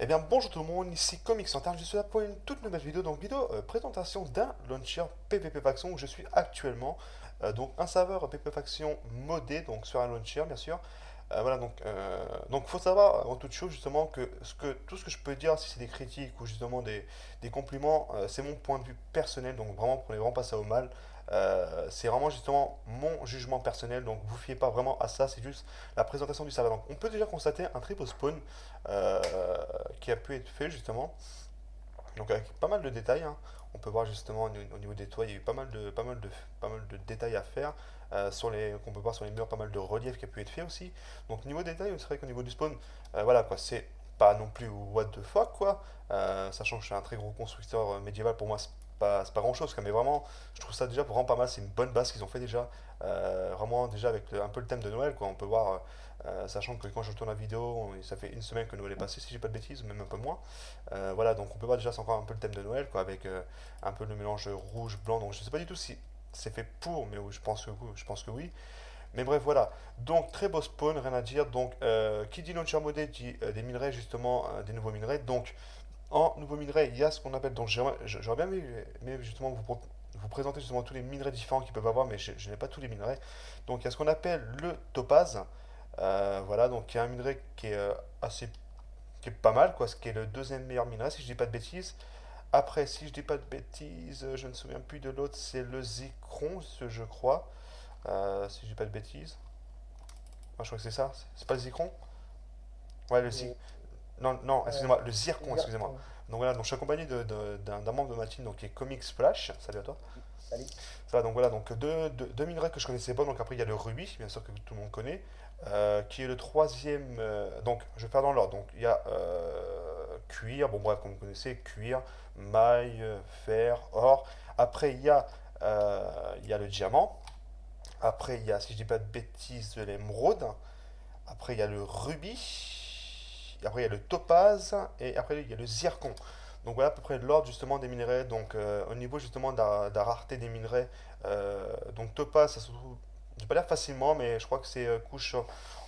Eh bien bonjour tout le monde, ici Comics Santar, je suis là pour une toute nouvelle vidéo, donc vidéo présentation d'un launcher PvP Faction où je suis actuellement, donc un serveur PvP Faction modé, donc sur un launcher bien sûr. Voilà donc faut savoir en toute chose justement que, tout ce que je peux dire, si c'est des critiques ou justement des compliments, c'est mon point de vue personnel, donc vraiment prenez vraiment pas ça au mal. C'est vraiment justement mon jugement personnel, donc vous fiez pas vraiment à ça, c'est juste la présentation du serveur. Donc on peut déjà constater un triple spawn euh, qui a pu être fait justement. Donc avec pas mal de détails, hein. On peut voir justement au niveau des toits, il y a eu pas mal de détails à faire. Qu'on peut voir sur les murs, pas mal de relief qui a pu être fait aussi. Donc niveau détails, c'est vrai qu'au niveau du spawn, voilà quoi, c'est pas non plus what the fuck quoi. Sachant que je suis un très gros constructeur médiéval, pour moi c'est pas grand chose, mais vraiment je trouve ça déjà vraiment pas mal, c'est une bonne base qu'ils ont fait déjà. Vraiment déjà avec un peu le thème de Noël quoi, on peut voir, sachant que quand je tourne la vidéo, ça fait une semaine que Noël est passé si j'ai pas de bêtises, même un peu moins. Voilà, donc on peut voir déjà, c'est encore un peu le thème de Noël, quoi, avec un peu le mélange rouge-blanc. Donc je sais pas du tout si c'est fait pour, mais oui, je pense que oui. Mais bref, voilà. Donc très beau spawn, rien à dire. Donc qui dit launcher modé dit des minerais, justement, des nouveaux minerais. Donc en nouveaux minerais, il y a ce qu'on appelle, donc j'aurais bien aimé justement vous présenter justement tous les minerais différents qu'ils peuvent avoir, mais je n'ai pas tous les minerais. Donc il y a ce qu'on appelle le topaz. Voilà, donc il y a un minerai assez qui est pas mal, quoi, ce qui est le deuxième meilleur minerai, si je dis pas de bêtises. Après, si je dis pas de bêtises, je ne me souviens plus de l'autre, c'est le zircon, je crois. Si je dis pas de bêtises. Ah, je crois que c'est ça. C'est pas le zircon. Ouais, le Euh, zircon. Non, non, excusez-moi, le zircon, excusez-moi. Zircon. Donc voilà, donc je suis accompagné d'un membre de ma team, donc qui est Comics Splash. Salut à toi. Salut. Ça va, donc voilà, donc deux minerais que je connaissais pas. Donc après, il y a le rubis, bien sûr que tout le monde connaît, qui est le troisième. Donc je vais faire dans l'ordre. Donc il y a cuir, bon bref, comme vous connaissez, cuir, maille, fer, or. Après, il y a le diamant. Après, il y a, si je dis pas de bêtises, l'émeraude. Après, il y a le rubis. Après, il y a le topaz. Et après, il y a le zircon. Donc voilà à peu près l'ordre justement des minerais. Donc au niveau justement de la rareté des minerais, donc topaz, ça se trouve, je vais pas dire facilement, mais je crois que c'est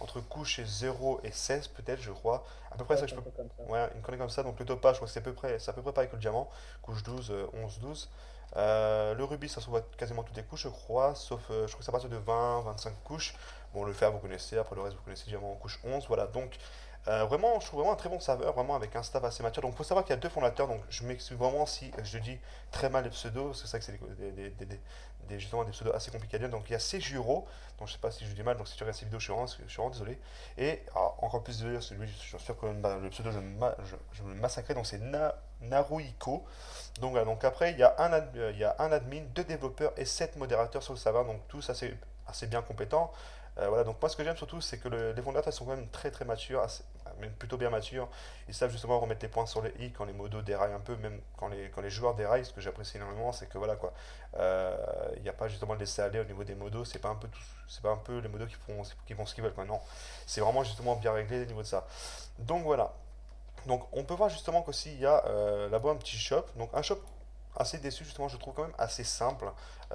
entre couche 0 et 16 peut-être, je crois. À peu près Ouais, ça que c'est je un peux. peu comme ça. Ouais, une connerie comme ça. Donc le topaz, je crois que c'est à peu près pareil que le diamant. Couche 12, 11, 12. Le rubis, ça se trouve à quasiment toutes les couches, je crois, sauf je crois que c'est à partir de 20, 25 couches. Bon, le fer, vous connaissez, après le reste, vous connaissez diamant en couche 11. Voilà, donc vraiment, je trouve vraiment un très bon serveur, vraiment avec un staff assez mature. Donc, il faut savoir qu'il y a deux fondateurs, donc je m'excuse vraiment si je dis très mal les pseudos, parce que c'est vrai que c'est justement des pseudos assez compliqués à dire. Donc, il y a Sejuro, donc je sais pas si je dis mal, donc si tu regardes ces vidéos, je suis vraiment désolé. Et alors, encore plus désolé, celui, je suis sûr que le pseudo, je me le massacrais, donc c'est Naruhiko. Donc voilà, donc après, il y a un admin, deux développeurs et sept modérateurs sur le serveur, donc tous assez bien compétents. Voilà, donc moi ce que j'aime surtout, c'est que les fondateurs sont quand même très très matures, même plutôt bien matures. Ils savent justement remettre les points sur les i quand les modos déraillent un peu, même quand les joueurs déraillent. Ce que j'apprécie énormément, c'est que voilà quoi, il n'y a pas justement de laisser aller au niveau des modos. C'est pas un peu les modos qui font ce qu'ils veulent quoi. Non, c'est vraiment justement bien réglé au niveau de ça. Donc voilà. Donc on peut voir justement qu'aussi il y a là-bas un petit shop. Donc un shop assez déçu justement, je trouve quand même assez simple.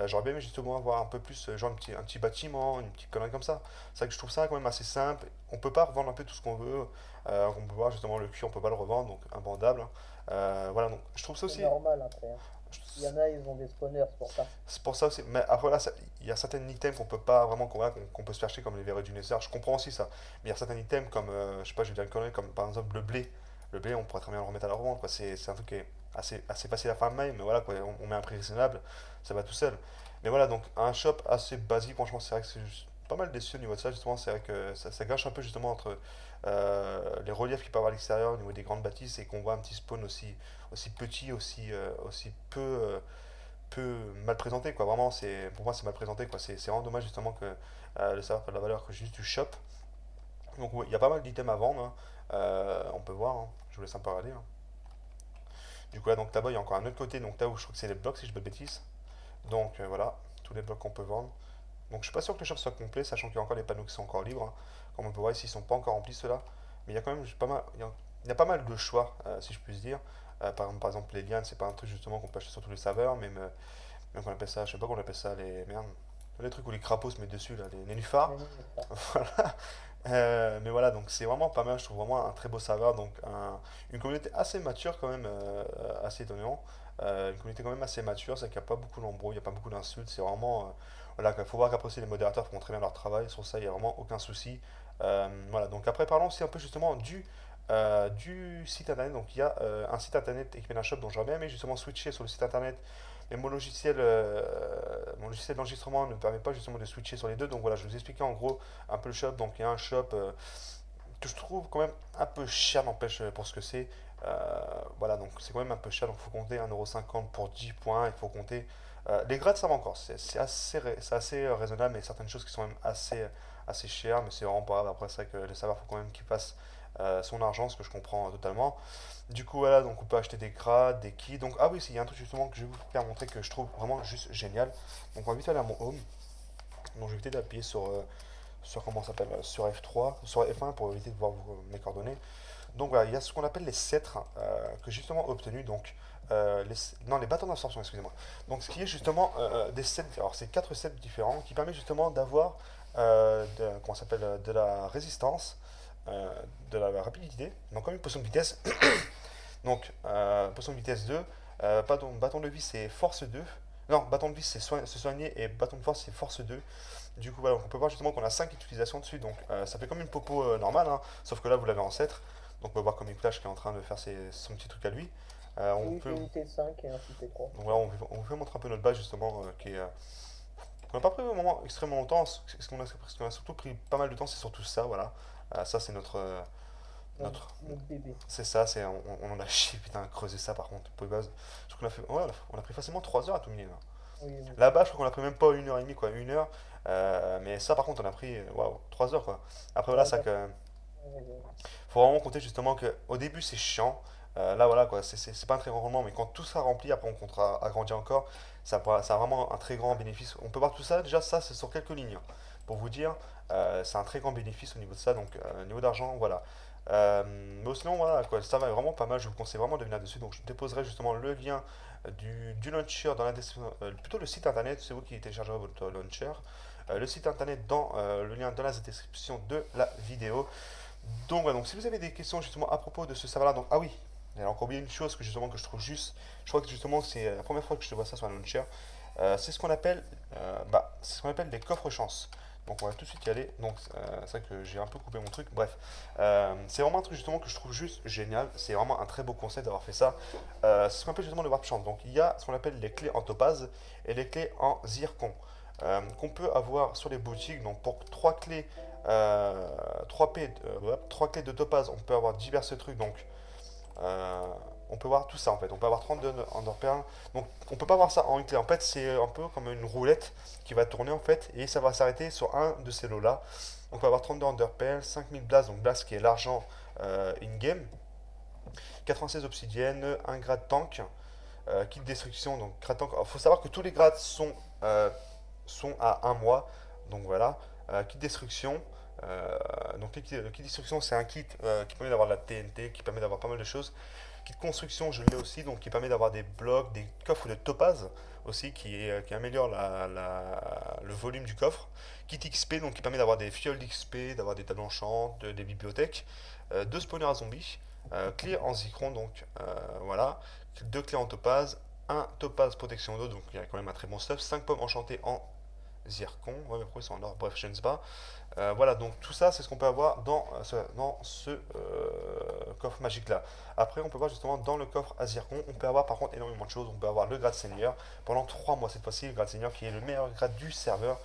J'aurais bien aimé justement avoir un peu plus, genre un petit bâtiment, une petite connerie comme ça. C'est vrai que je trouve ça quand même assez simple. On peut pas revendre un peu tout ce qu'on veut. On peut voir justement le cuir, on peut pas le revendre, donc invendable, hein. Voilà, donc je trouve ça C'est aussi. normal après, hein. Il y en a, ils ont des spawners, c'est pour ça. C'est pour ça aussi. Mais après là, il y a certains items qu'on peut pas vraiment convaincre, qu'on peut se faire acheter comme les verres du Nether. Je comprends aussi ça. Mais il y a certains items comme, je sais pas, je vais dire une connerie, comme par exemple le blé. Le blé, on pourrait très bien le remettre à la revente, quoi. C'est un truc qui est assez facile à faire même, mais voilà, quoi. On met un prix raisonnable, ça va tout seul. Mais voilà, donc un shop assez basique, franchement, c'est vrai que c'est pas mal déçu au niveau de ça, justement. C'est vrai que ça gâche un peu justement entre les reliefs qu'il peut y avoir à l'extérieur, au niveau des grandes bâtisses, et qu'on voit un petit spawn aussi petit, aussi peu mal présenté quoi. Vraiment, pour moi c'est mal présenté quoi. C'est vraiment dommage justement que le serveur perd de la valeur que juste du shop. Donc ouais, il y a pas mal d'items à vendre, hein. On peut voir, hein. Je vous laisse un peu regarder, hein. Du coup là donc là-bas il y a encore un autre côté, donc là où je crois que c'est les blocs si je ne dis pas de bêtises. Donc voilà, tous les blocs qu'on peut vendre. Donc je suis pas sûr que le shop soit complet, sachant qu'il y a encore les panneaux qui sont encore libres, hein. Comme on peut voir ici, ils sont pas encore remplis ceux-là. Mais il y a quand même pas mal, il y a pas mal de choix, si je puis dire. Par exemple, les lianes, c'est pas un truc justement qu'on peut acheter sur tous les serveurs, même qu'on appelle ça, je sais pas qu'on appelle ça, les merde. les trucs où les crapauds se mettent dessus, là, les nénuphars. Mais non, mais ça. Voilà. Mais voilà, donc c'est vraiment pas mal, je trouve vraiment un très beau serveur, donc une communauté assez mature quand même, assez étonnant. Une communauté quand même assez mature, c'est qu'il n'y a pas beaucoup d'embrouilles, il n'y a pas beaucoup d'insultes, c'est vraiment... voilà, il faut voir qu'après aussi les modérateurs font très bien leur travail, sur ça il n'y a vraiment aucun souci. Voilà, donc après parlons aussi un peu justement du site internet, donc il y a un site internet Equipment Shop dont j'aurais bien aimé justement switcher sur le site internet, mais mon logiciel d'enregistrement ne me permet pas justement de switcher sur les deux, donc voilà, je vais vous expliquer en gros un peu le shop. Donc il y a un shop que je trouve quand même un peu cher, n'empêche pour ce que c'est. Voilà, donc c'est quand même un peu cher, donc il faut compter 1,50 € pour 10 points, il faut compter... les grades ça va encore, c'est assez raisonnable, mais certaines choses qui sont même assez chères, mais c'est vraiment pas grave, après c'est vrai que le serveur faut quand même qu'il fasse son argent, ce que je comprends totalement. Du coup voilà, donc on peut acheter des grades, des kits, donc ah oui, il y a un truc justement que je vais vous faire montrer que je trouve vraiment juste génial. Donc on va vite aller à mon home, donc je vais éviter d'appuyer sur comment ça s'appelle, sur F3, sur F1 pour éviter de voir mes coordonnées. Donc voilà, il y a ce qu'on appelle les cètres que j'ai justement obtenus. Donc, non, les bâtons d'absorption, excusez-moi. Donc, ce qui est justement des cètres, alors c'est 4 cètres différents qui permettent justement d'avoir comment ça s'appelle, de la résistance, euh, de la rapidité, donc comme une potion de vitesse. Donc, potion de vitesse 2, bâton de vie c'est force 2. Non, bâton de vie c'est se soigner et bâton de force c'est force 2. Du coup, voilà, on peut voir justement qu'on a 5 utilisations dessus, donc ça fait comme une popo normale, hein, sauf que là vous l'avez en cètre. Donc on peut voir comme Flash qui est en train de faire son petit truc à lui. On Oui, peut, j'ai une T5 et un T3. donc voilà, on peut montrer un peu notre base justement, qu'on n'a pas pris un moment extrêmement longtemps. Ce qu'on a surtout pris pas mal de temps, c'est surtout ça, voilà. Ça c'est notre, Notre bébé. c'est ça, on en a chié, putain, creuser ça par contre, pour les bases. Je crois qu'on a fait, ouais, on a pris facilement 3 heures à tout miner là. Oui, oui. Là-bas, je crois qu'on a pris même pas 1 heure et demie, quoi, 1 heure. Mais ça, par contre, on a pris, waouh, 3 heures, quoi. Après, voilà, Ouais, ça ça, que. ouais, ouais. Faut vraiment compter justement qu'au début, c'est chiant. Là, voilà, quoi, c'est pas un très grand rendement, mais quand tout sera rempli, après, on comptera agrandir encore. Ça a vraiment un très grand bénéfice. On peut voir tout ça, déjà, ça, c'est sur quelques lignes. Pour vous dire, c'est un très grand bénéfice au niveau de ça, donc au niveau d'argent, voilà. Mais sinon, voilà, quoi, ça va vraiment pas mal. Je vous conseille vraiment de venir dessus. Donc, je déposerai justement le lien du launcher dans la description, plutôt le site internet, c'est vous qui téléchargerez votre launcher. Le site internet dans le lien dans la description de la vidéo. Donc, voilà, donc si vous avez des questions justement à propos de ce serveur-là, donc ah oui, il y a encore oublié une chose que justement que je trouve juste, je crois que justement c'est la première fois que je vois ça sur un launcher. C'est ce qu'on appelle, c'est ce qu'on appelle des coffres chance. Donc on va tout de suite y aller. Donc c'est vrai que j'ai un peu coupé mon truc. Bref, c'est vraiment un truc justement que je trouve juste génial. C'est vraiment un très beau concept d'avoir fait ça. C'est ce qu'on appelle justement le warp chance. Donc il y a ce qu'on appelle les clés en topaz et les clés en zircon qu'on peut avoir sur les boutiques. Donc pour 3 clés, 3 clés de topaz, on peut avoir divers trucs. Donc euh, on peut voir tout ça en fait. On peut avoir 32 Enderpearl. Donc on peut pas voir ça en une clé. En fait, c'est un peu comme une roulette qui va tourner en fait et ça va s'arrêter sur un de ces lots là. On peut avoir 32 Enderpearl, 5000 Blast, donc Blast qui est l'argent in-game, 96 obsidiennes, un grade tank, kit destruction, donc grade tank. Il faut savoir que tous les grades sont à 1 mois. Donc voilà, kit destruction. Donc le kit destruction c'est un kit qui permet d'avoir de la TNT, qui permet d'avoir pas mal de choses. Kit construction je l'ai aussi, donc qui permet d'avoir des blocs, des coffres de topaz aussi qui améliore le volume du coffre. Kit XP donc qui permet d'avoir des fioles d'XP, d'avoir des tables enchantes, des bibliothèques. 2 spawners à zombies. Clé en zikron donc voilà. 2 clés en topaz. Un topaz protection d'eau donc il y a quand même un très bon stuff. 5 pommes enchantées en zircon. Ouais, mais pourquoi ils sont en or? Bref, je ne sais pas. Voilà, donc tout ça, c'est ce qu'on peut avoir dans ce coffre magique là. Après, on peut voir justement dans le coffre à zircon, on peut avoir par contre énormément de choses. On peut avoir le grade seigneur pendant 3 mois cette fois-ci, le grade seigneur qui est le meilleur grade du serveur.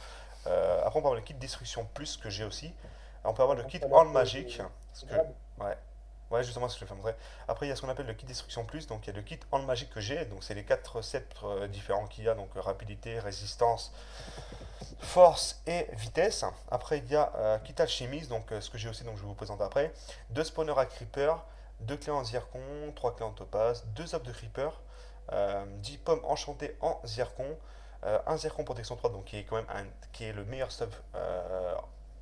Après, on peut avoir le kit destruction plus que j'ai aussi. On peut avoir le Donc, kit ça a l'air en magique. Parce que, grave. ouais. Ouais, justement, c'est ce que je vais montrer. Après, il y a ce qu'on appelle le kit destruction plus. Donc, il y a le kit en magique que j'ai. Donc, c'est les 4 sceptres différents qu'il y a. Donc, rapidité, résistance, force et vitesse. Après, il y a kit alchimiste, donc ce que j'ai aussi, donc je vais vous présenter après. 2 spawners à creeper, 2 clés en zircon, 3 clés en topaz, 2 œufs de creeper, 10 pommes enchantées en zircon, un zircon protection 3, donc qui est quand même qui est le meilleur stuff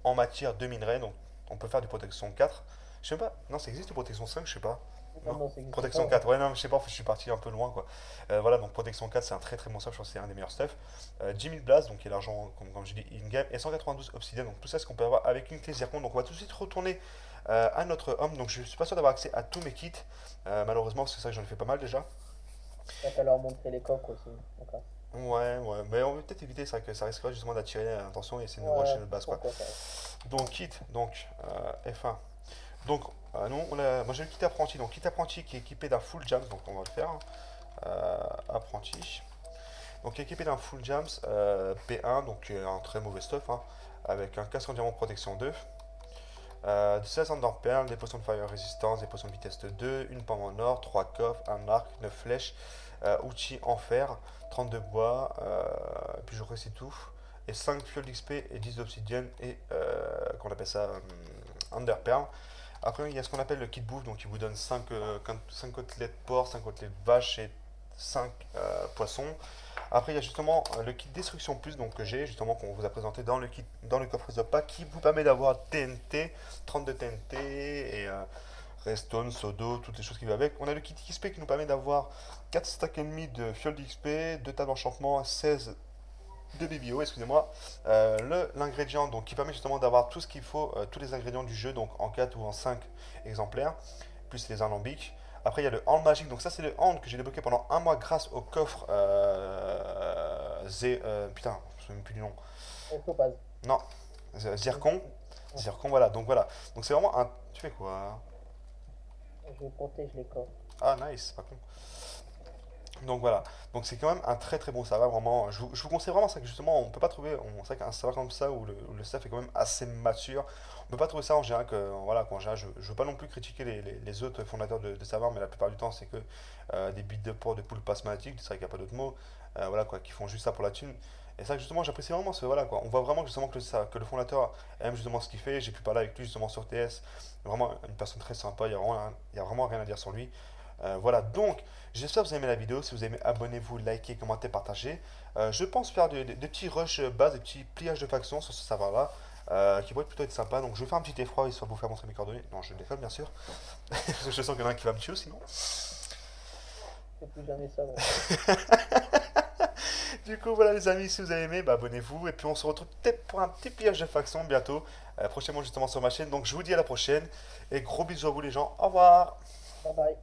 en matière de minerai. Donc on peut faire du protection 4. Je sais pas, non, ça existe du protection 5, je sais pas. Non, Non, non, ça existe Protection pas. 4, ouais, non, je sais pas, je suis parti un peu loin, quoi. Voilà, donc Protection 4, c'est un très très bon stuff, je pense que c'est un des meilleurs stuff. 10 000 Blast, donc qui est l'argent, comme je dis, in-game, et 192 Obsidian, donc tout ça, c'est ce qu'on peut avoir avec une clé Zircon. Donc on va tout de suite retourner à notre homme, donc je suis pas sûr d'avoir accès à tous mes kits, malheureusement, parce que c'est ça que j'en ai fait pas mal déjà. Va falloir montrer les coques aussi. D'accord. Ouais, mais on va peut-être éviter ça, que ça risquerait justement d'attirer l'attention et essayer de nous rusher Ouais, notre base, quoi. pourquoi pas. Donc, kit, donc F1. Donc, nous, moi j'ai le kit apprenti, donc kit apprenti qui est équipé d'un full jams, donc on va le faire. Apprenti. Donc équipé d'un full jams P1, donc un très mauvais stuff, hein, avec un casque en diamant protection 2, 16 Ender Pearl, des potions de fire résistance, des potions de vitesse 2, une pomme en or, 3 coffres, un arc, 9 flèches, outils en fer, 32 bois, puis je crois que c'est tout, et 5 fioles d'XP et 10 d'obsidienne et qu'on appelle ça Ender Pearl. Après, il y a ce qu'on appelle le kit bouffe, donc il vous donne 5 côtelettes porc, 5 côtelettes vache et 5 poissons. Après, il y a justement le kit destruction plus donc, que j'ai, justement, qu'on vous a présenté dans le kit, dans le coffre Zopa, qui vous permet d'avoir TNT, 32 TNT et Redstone, Sodo, toutes les choses qui vont avec. On a le kit XP qui nous permet d'avoir 4 stacks ennemis de fioles d'XP, 2 tables d'enchantement, 16 de BBO, excusez-moi. L'ingrédient donc qui permet justement d'avoir tout ce qu'il faut, tous les ingrédients du jeu, donc en 4 ou en 5 exemplaires, plus les alambics. Après, il y a le hand magique. Donc, ça, c'est le hand que j'ai débloqué pendant un mois grâce au coffre. Putain, je me souviens plus du nom. Topaz. Non, Zircon. Zircon, voilà. Donc, voilà. Donc, c'est vraiment un. Tu fais quoi? Je protège les coffres. Ah, nice, pas con. Donc voilà, donc c'est quand même un très très bon serveur, vraiment. Je vous conseille vraiment ça, que justement on peut pas trouver, c'est vrai qu'un serveur comme ça où le staff est quand même assez mature, on peut pas trouver ça en général, que voilà, qu'en général, je veux pas non plus critiquer les autres fondateurs de serveurs, mais la plupart du temps c'est que des bits de port de pool pasmatique, c'est vrai qu'il n'y a pas d'autre mot, voilà quoi, qui font juste ça pour la thune. Et ça justement j'apprécie vraiment ce voilà quoi, on voit vraiment justement que le fondateur aime justement ce qu'il fait, j'ai pu parler avec lui justement sur TS, vraiment une personne très sympa, il y a vraiment rien à dire sur lui. Voilà, donc j'espère que vous avez aimé la vidéo. Si vous avez aimé, abonnez-vous, likez, commentez, partagez. Je pense faire des petits rushs base, des petits pliages de factions sur ce serveur-là, qui pourraient plutôt être sympa. Donc je vais faire un petit effort histoire de vous faire montrer mes coordonnées. Non, je déconne bien sûr. Parce que je sens qu'il y en a un qui va me tuer sinon. Fais plus jamais ça, bon. Du coup, voilà les amis, si vous avez aimé, bah, abonnez-vous. Et puis on se retrouve peut-être pour un petit pliage de factions bientôt, prochainement justement sur ma chaîne. Donc je vous dis à la prochaine. Et gros bisous à vous les gens. Au revoir. Bye bye.